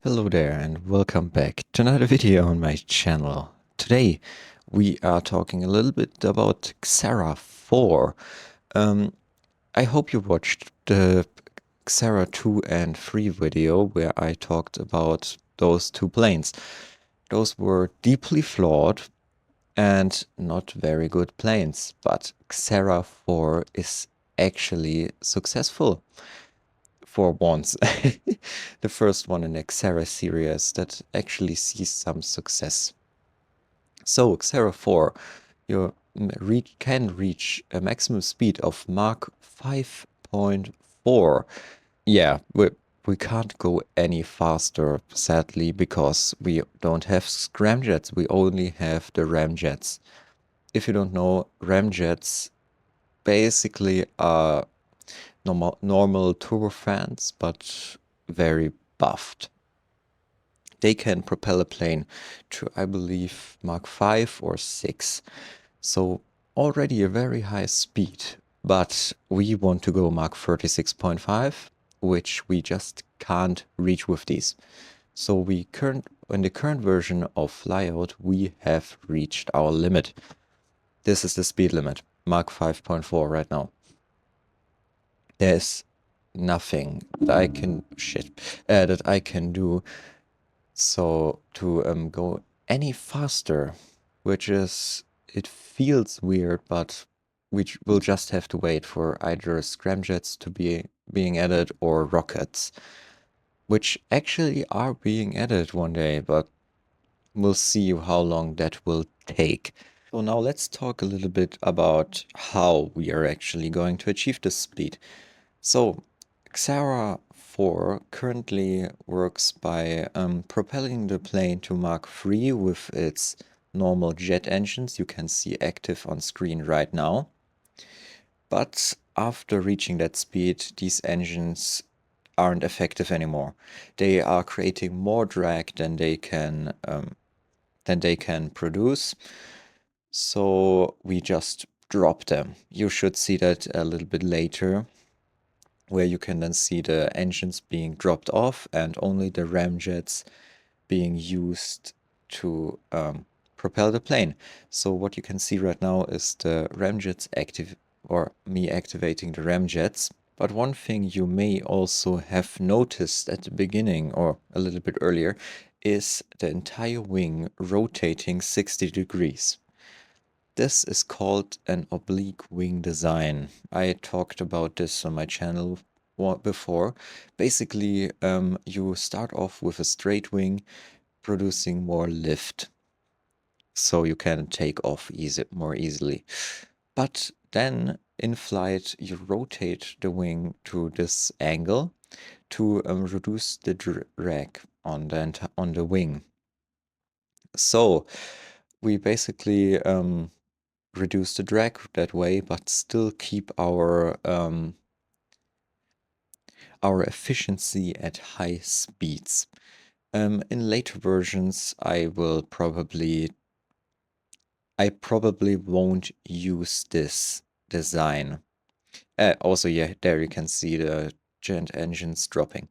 Hello there and welcome back to another video on my channel. Today we are talking a little bit about XHARA 4. I hope you watched the XHARA 2 and 3 video where I talked about those two planes. Those were deeply flawed and not very good planes, but XHARA 4 is actually successful. For once. The first one in the XHARA series that actually sees some success. So XHARA 4, you can reach a maximum speed of Mach 5.4. Yeah, we can't go any faster, sadly, because we don't have scramjets, we only have the ramjets. If you don't know, ramjets basically are normal turbofans, but very buffed. They can propel a plane to, I believe, Mach 5 or 6. So already a very high speed. But we want to go Mach 36.5, which we just can't reach with these. So in the current version of Flyout, we have reached our limit. This is the speed limit, Mach 5.4 right now. There's nothing that I can do so to go any faster, which is, it feels weird, but we'll just have to wait for either scramjets to be being added or rockets, which actually are being added one day, but we'll see how long that will take. So now let's talk a little bit about how we are actually going to achieve this speed. So XHARA 4 currently works by propelling the plane to Mach 3 with its normal jet engines you can see active on screen right now. But after reaching that speed, these engines aren't effective anymore. They are creating more drag than they can produce. So we just drop them. You should see that a little bit later, where you can then see the engines being dropped off and only the ramjets being used to propel the plane. So what you can see right now is the ramjets active, or me activating the ramjets. But one thing you may also have noticed at the beginning or a little bit earlier is the entire wing rotating 60 degrees. This is called an oblique wing design. I talked about this on my channel before. Basically, you start off with a straight wing, producing more lift, so you can take off more easily. But then in flight, you rotate the wing to this angle to reduce the drag on the wing. So we basically reduce the drag that way, but still keep our efficiency at high speeds. In later versions, I probably won't use this design. Also, yeah, there you can see the giant engines dropping.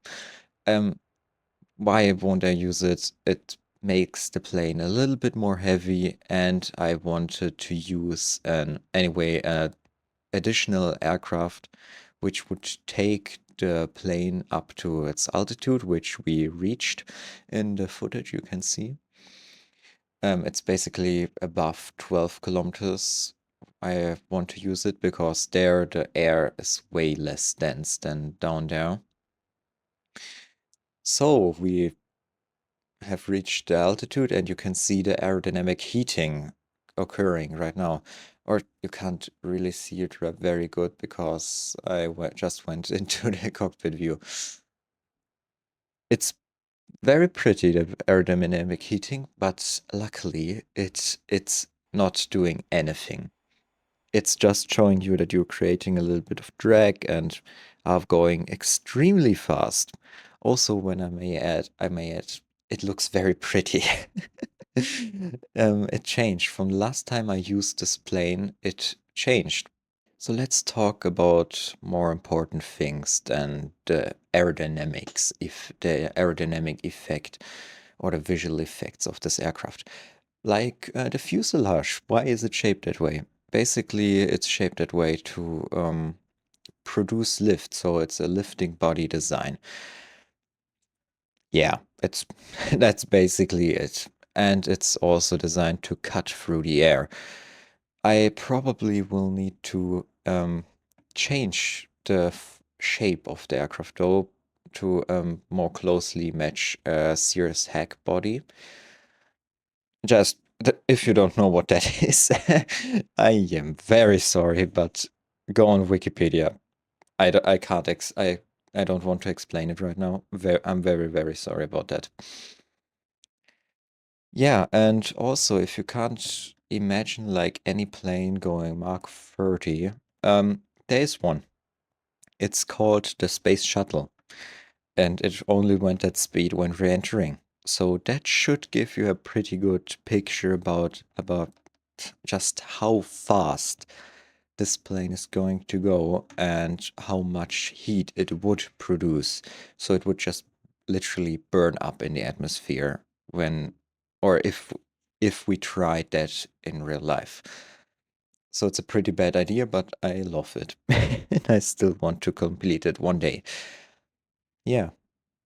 Why won't I use it? It makes the plane a little bit more heavy, and I wanted to use an additional aircraft which would take the plane up to its altitude, which we reached in the footage you can see. It's basically above 12 kilometers. I want to use it because there the air is way less dense than down there. So we have reached the altitude and you can see the aerodynamic heating occurring right now. Or you can't really see it very good because I just went into the cockpit view. It's very pretty, the aerodynamic heating, but luckily it's not doing anything. It's just showing you that you're creating a little bit of drag and are going extremely fast. Also, when I may add, it looks very pretty. It changed from the last time I used this plane. It changed. So let's talk about more important things than the aerodynamics, if the aerodynamic effect or the visual effects of this aircraft. Like the fuselage, why is it shaped that way? Basically, it's shaped that way to produce lift, so it's a lifting body design. Yeah, it's that's basically it. And it's also designed to cut through the air. I probably will need to change the shape of the aircraft though to more closely match a Cirrus Hack body. Just if you don't know what that is, I am very sorry, but go on Wikipedia. I can't I don't want to explain it right now. I'm very, very sorry about that. Yeah, and also if you can't imagine like any plane going Mach 30, there's one. It's called the Space Shuttle, and it only went at speed when re-entering. So that should give you a pretty good picture about just how fast this plane is going to go and how much heat it would produce. So it would just literally burn up in the atmosphere when, or if we tried that in real life. So it's a pretty bad idea, but I love it. And I still want to complete it one day. Yeah.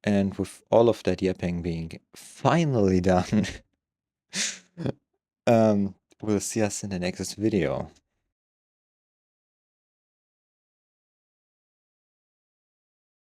And with all of that yapping being finally done, we'll see us in the next video.